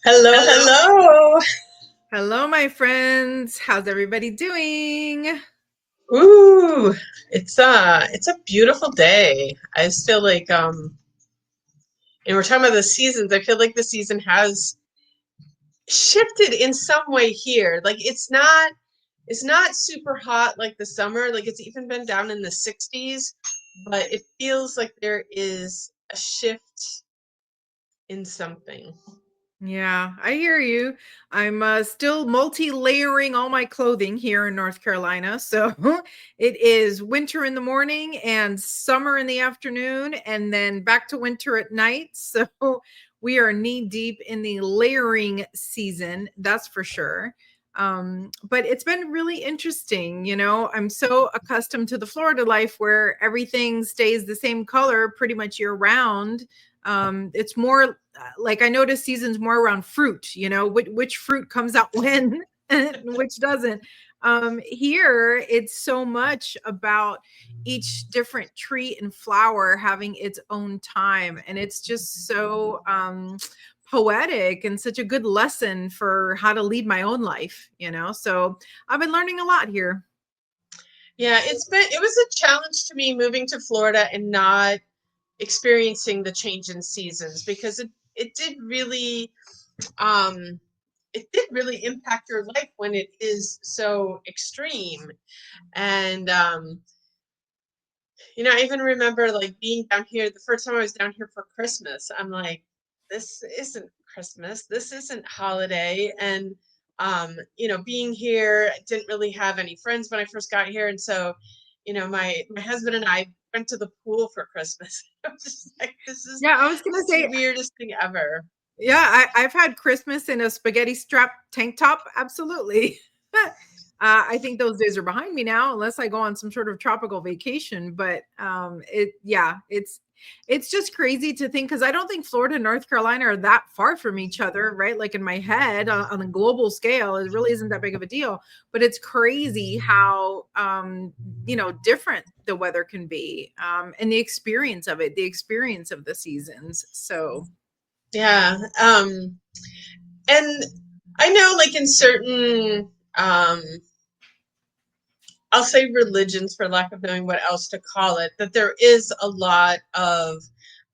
Hello, hello. Hello, my friends. How's everybody doing? Ooh, it's a beautiful day. I just feel like and we're talking about the seasons. I feel like the season has shifted in some way here. Like it's not super hot like the summer. Like it's even been down in the 60s, but it feels like there is a shift in something. Yeah, I hear you. I'm still multi-layering all my clothing here in North Carolina. So it is winter in the morning and summer in the afternoon, and then back to winter at night. So we are knee deep in the layering season, that's for sure. But it's been really interesting. I'm so accustomed to the Florida life where everything stays the same color pretty much year round. It's more like I notice seasons more around fruit, which fruit comes out when and which doesn't. Here it's so much about each different tree and flower having its own time, and it's just so poetic and such a good lesson for how to lead my own life. So I've been learning a lot here. Yeah, it was a challenge to me moving to Florida and not experiencing the change in seasons because it did really um it did really impact your life when it is so extreme. And I even remember like being down here the first time I was down here for Christmas. I'm like, this isn't Christmas, this isn't holiday. And being here, I didn't really have any friends when I first got here. And so my husband and I went to the pool for Christmas. I was just like, this is Yeah, I was gonna the say, weirdest thing ever. yeah, I've had Christmas in a spaghetti strap tank top. Absolutely. I think those days are behind me now, unless I go on some sort of tropical vacation. But yeah, it's just crazy to think because I don't think Florida and North Carolina are that far from each other, right? Like in my head, on a global scale, it really isn't that big of a deal. But it's crazy how different the weather can be, and the experience of it, the experience of the seasons. So Yeah. And I know like in certain I'll say religions for lack of knowing what else to call it, that there is a lot of,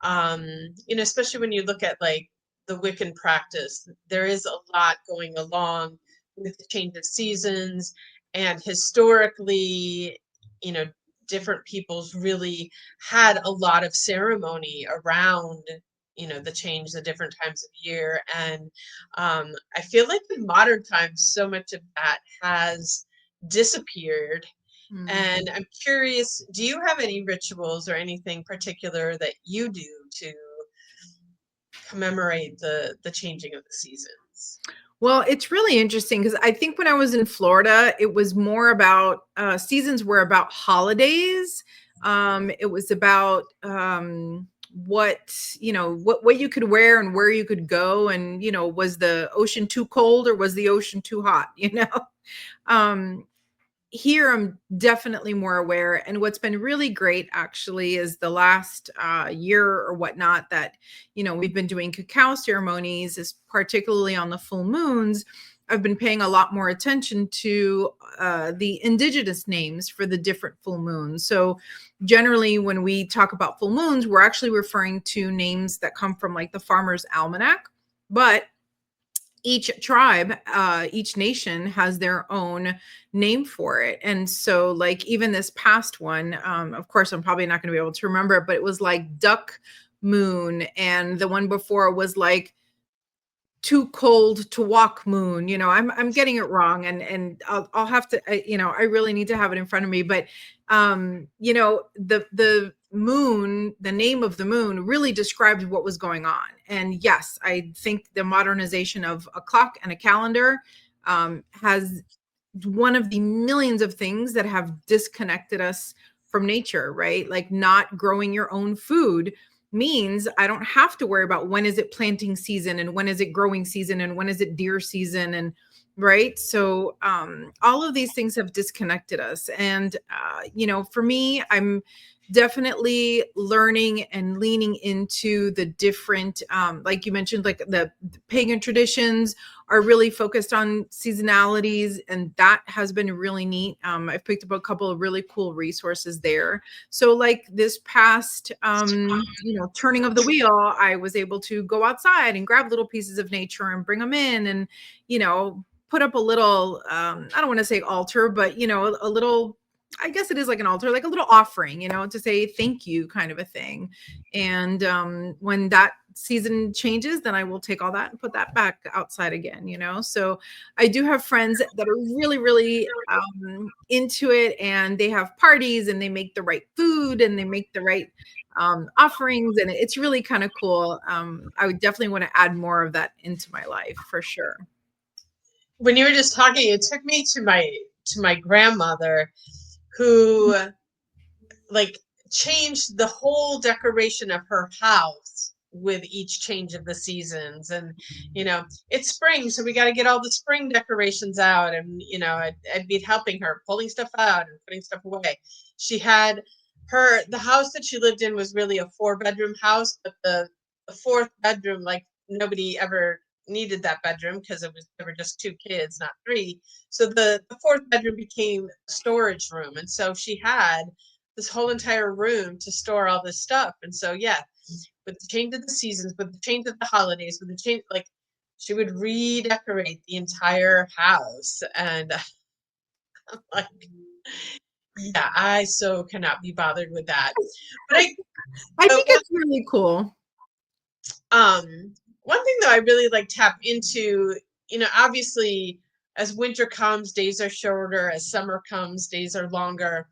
especially when you look at like the Wiccan practice, there is a lot going along with the change of seasons. And historically, you know, different peoples really had a lot of ceremony around, the change, the different times of year. And I feel like in modern times, so much of that has disappeared. mm. And I'm curious, do you have any rituals or anything particular that you do to commemorate the changing of the seasons? Well, it's really interesting because I think when I was in Florida, it was more about seasons were about holidays. It was about what you could wear and where you could go, and was the ocean too cold or was the ocean too hot? Um, Here I'm definitely more aware, and what's been really great actually is the last year or whatnot that we've been doing cacao ceremonies, is particularly on the full moons. I've been paying a lot more attention to the indigenous names for the different full moons. So generally when we talk about full moons, we're actually referring to names that come from like the Farmer's Almanac, but each tribe, each nation has their own name for it. And so, like, even this past one, of course, I'm probably not going to be able to remember it, but it was like Duck Moon. And the one before was like Too Cold to Walk Moon. I'm getting it wrong. And I'll have to, I really need to have it in front of me. But, the moon, the name of the moon really described what was going on. And yes, I think the modernization of a clock and a calendar has one of the millions of things that have disconnected us from nature, right? Like not growing your own food means I don't have to worry about when is it planting season and when is it growing season and when is it deer season, and right. So all of these things have disconnected us. And for me, I'm definitely learning and leaning into the different, like you mentioned, like the pagan traditions are really focused on seasonalities, and that has been really neat. I've picked up a couple of really cool resources there. So like this past, turning of the wheel, I was able to go outside and grab little pieces of nature and bring them in, and put up a little, I don't want to say altar, but a little, I guess it is like an altar, like a little offering, to say thank you, kind of a thing. And when that season changes, then I will take all that and put that back outside again. So I do have friends that are really, really into it, and they have parties and they make the right food and they make the right offerings, and it's really kind of cool. I would definitely want to add more of that into my life for sure. When you were just talking, it took me to my grandmother, who like changed the whole decoration of her house with each change of the seasons. And it's spring, so we got to get all the spring decorations out. And I'd be helping her pulling stuff out and putting stuff away. She had the house that she lived in was really a 4-bedroom house, but the fourth bedroom, like, nobody ever needed that bedroom because there were just 2 kids, not 3. So the fourth bedroom became a storage room, and so she had this whole entire room to store all this stuff. And so, yeah, with the change of the seasons, with the change of the holidays, with the change, like, she would redecorate the entire house. And I'm like, yeah, I so cannot be bothered with that. But I but think it's really cool. one thing that I really like tap into, obviously, as winter comes, days are shorter. As summer comes, days are longer.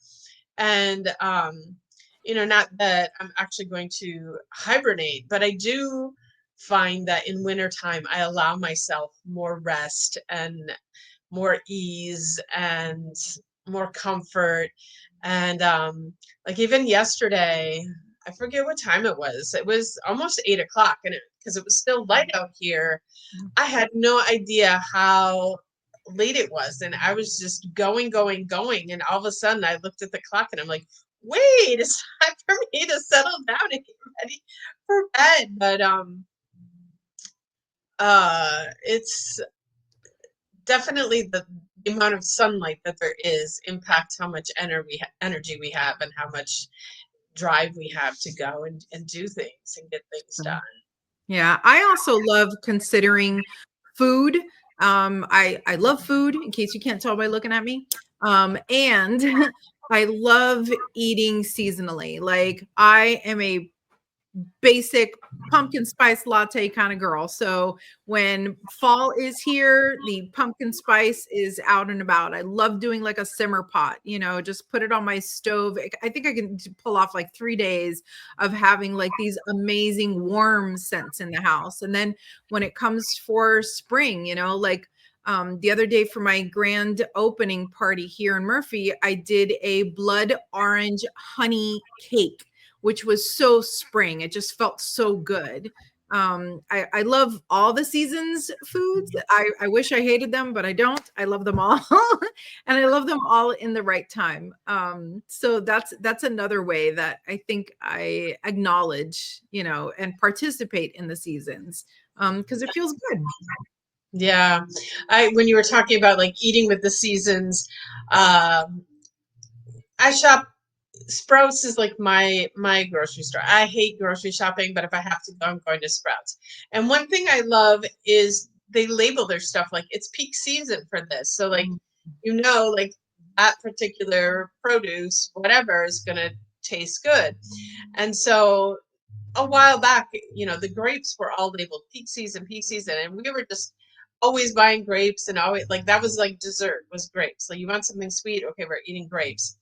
And not that I'm actually going to hibernate, but I do find that in wintertime I allow myself more rest and more ease and more comfort. And like, even yesterday, I forget what time it was. It was almost 8 o'clock, and because it was still light out here, I had no idea how late it was. And I was just going, going, going. And all of a sudden I looked at the clock and I'm like, wait, it's time for me to settle down and get ready for bed. But it's definitely the amount of sunlight that there is impacts how much energy we have, and how much drive we have to go and do things and get things done. Yeah, I also love considering food. I love food, in case you can't tell by looking at me. And I love eating seasonally. Like, I am a basic pumpkin spice latte kind of girl. So when fall is here, the pumpkin spice is out and about. I love doing like a simmer pot, just put it on my stove. I think I can pull off like 3 days of having like these amazing warm scents in the house. And then when it comes for spring, like the other day for my grand opening party here in Murphy, I did a blood orange honey cake, which was so spring. It just felt so good. I love all the seasons foods. I wish I hated them, but I don't. I love them all. And I love them all in the right time. So that's another way that I think I acknowledge, and participate in the seasons, because it feels good. Yeah. When you were talking about like eating with the seasons, um, I shop. Sprouts is like my grocery store. I hate grocery shopping, but if I have to go, I'm going to Sprouts. And one thing I love is they label their stuff like it's peak season for this. So, like, like, that particular produce, whatever, is gonna taste good. And so a while back, the grapes were all labeled peak season, and we were just always buying grapes. And always, like, that was like dessert, was grapes. Like, you want something sweet, okay, we're eating grapes.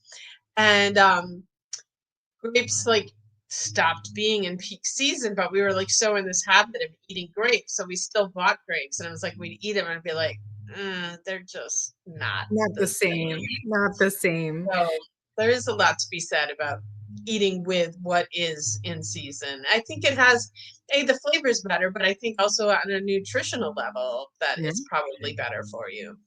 And grapes, like, stopped being in peak season, but we were like so in this habit of eating grapes, so we still bought grapes. And it was like we'd eat them and be like, they're just not Not the the same. same. Not the same. So there is a lot to be said about eating with what is in season. I think it has the flavor's better, but I think also on a nutritional level that Yeah. it's probably better for you.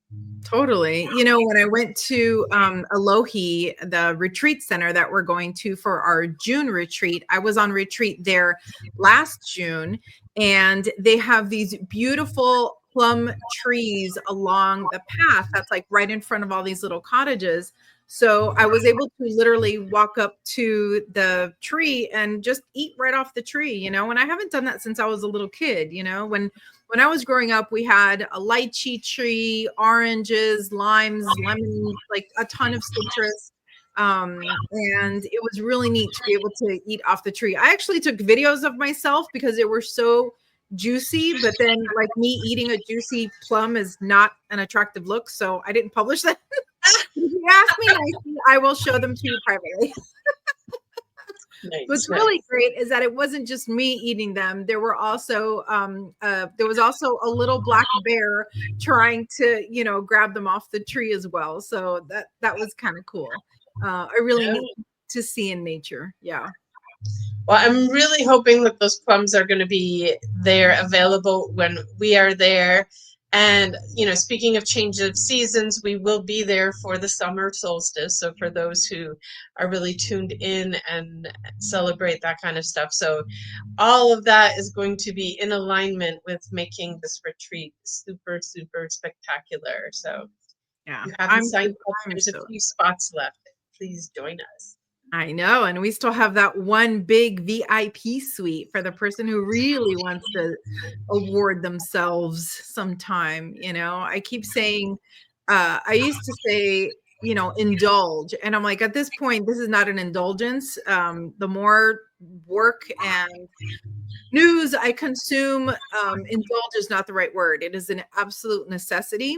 Totally. You know, when I went to Alohi, the retreat center that we're going to for our June retreat, I was on retreat there last June, and they have these beautiful plum trees along the path that's like right in front of all these little cottages. So I was able to literally walk up to the tree and just eat right off the tree, you know, and I haven't done that since I was a little kid, you know, when I was growing up, we had a lychee tree, oranges, limes, lemons, like a ton of citrus. And it was really neat to be able to eat off the tree. I actually took videos of myself because they were so juicy, but then like me eating a juicy plum is not an attractive look. So I didn't publish that. If you ask me nicely, I will show them to you privately. Nice, What's really nice. great is that it wasn't just me eating them. There was also a little black bear trying to, you know, grab them off the tree as well. So that was kind of cool. I really need to see in nature. Yeah. Well, I'm really hoping that those plums are going to be there available when we are there. And, you know, speaking of change of seasons, we will be there for the summer solstice. So for those who are really tuned in and celebrate that kind of stuff. So all of that is going to be in alignment with making this retreat super, super spectacular. So Yeah. if you haven't signed up, I'm there's a so few spots left. Please join us. I know. And we still have that one big VIP suite for the person who really wants to award themselves sometime. You know, I keep saying, I used to say, you know, indulge. And I'm like, at this point, this is not an indulgence. The more work and news I consume, indulge is not the right word. It is an absolute necessity.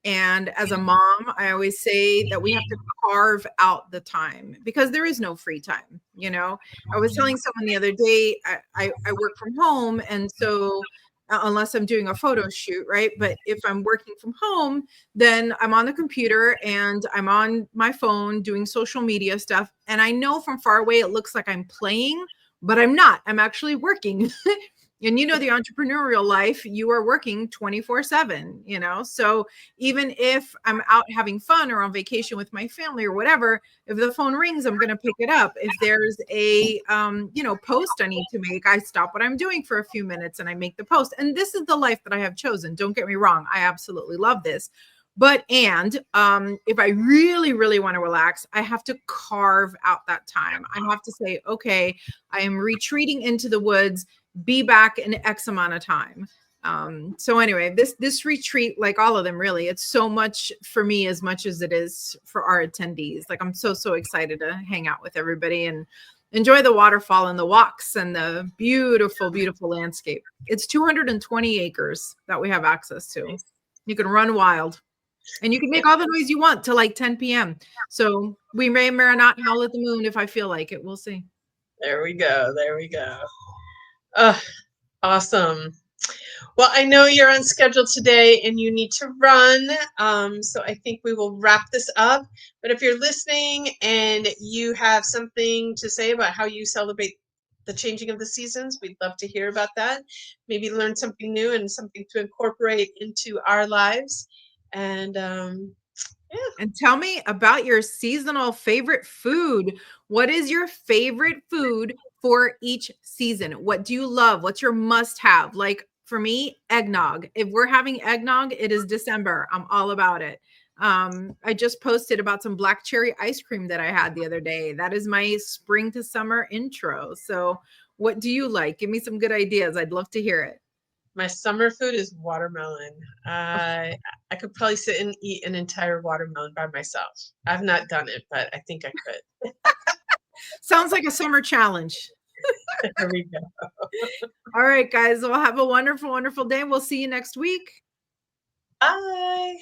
And as a mom, I always say that we have to carve out the time because there is no free time. You know, I was telling someone the other day, I work from home. And so, unless I'm doing a photo shoot, right? But if I'm working from home, then I'm on the computer and I'm on my phone doing social media stuff. And I know from far away it looks like I'm playing, but I'm not. I'm actually working. And you know, the entrepreneurial life, you are working 24/7, you know? So even if I'm out having fun or on vacation with my family or whatever, if the phone rings, I'm going to pick it up. If there's a, you know, post I need to make, I stop what I'm doing for a few minutes and I make the post. And this is the life that I have chosen. Don't get me wrong. I absolutely love this. But if I really, really want to relax, I have to carve out that time. I have to say, okay, I am retreating into the woods, be back in X amount of time. So anyway, this retreat, like all of them, really, it's so much for me as much as it is for our attendees. Like I'm so excited to hang out with everybody and enjoy the waterfall and the walks and the beautiful, beautiful landscape. It's 220 acres that we have access to. You can run wild. And you can make all the noise you want till like 10 p.m. So we may or may not howl at the moon if I feel like it. We'll see. There we go. There we go. Oh, awesome. Well, I know you're on schedule today and you need to run. So I think we will wrap this up. But if you're listening and you have something to say about how you celebrate the changing of the seasons, we'd love to hear about that. Maybe learn something new and something to incorporate into our lives. And yeah. And tell me about your seasonal favorite food. What is your favorite food for each season? What do you love? What's your must have? Like for me, eggnog. If we're having eggnog, it is December. I'm all about it. I just posted about some black cherry ice cream that I had the other day. That is my spring to summer intro. So, what do you like? Give me some good ideas. I'd love to hear it. My summer food is watermelon. I could probably sit and eat an entire watermelon by myself. I've not done it, but I think I could. Sounds like a summer challenge. There we go. All right, guys. Well, have a wonderful, wonderful day. We'll see you next week. Bye.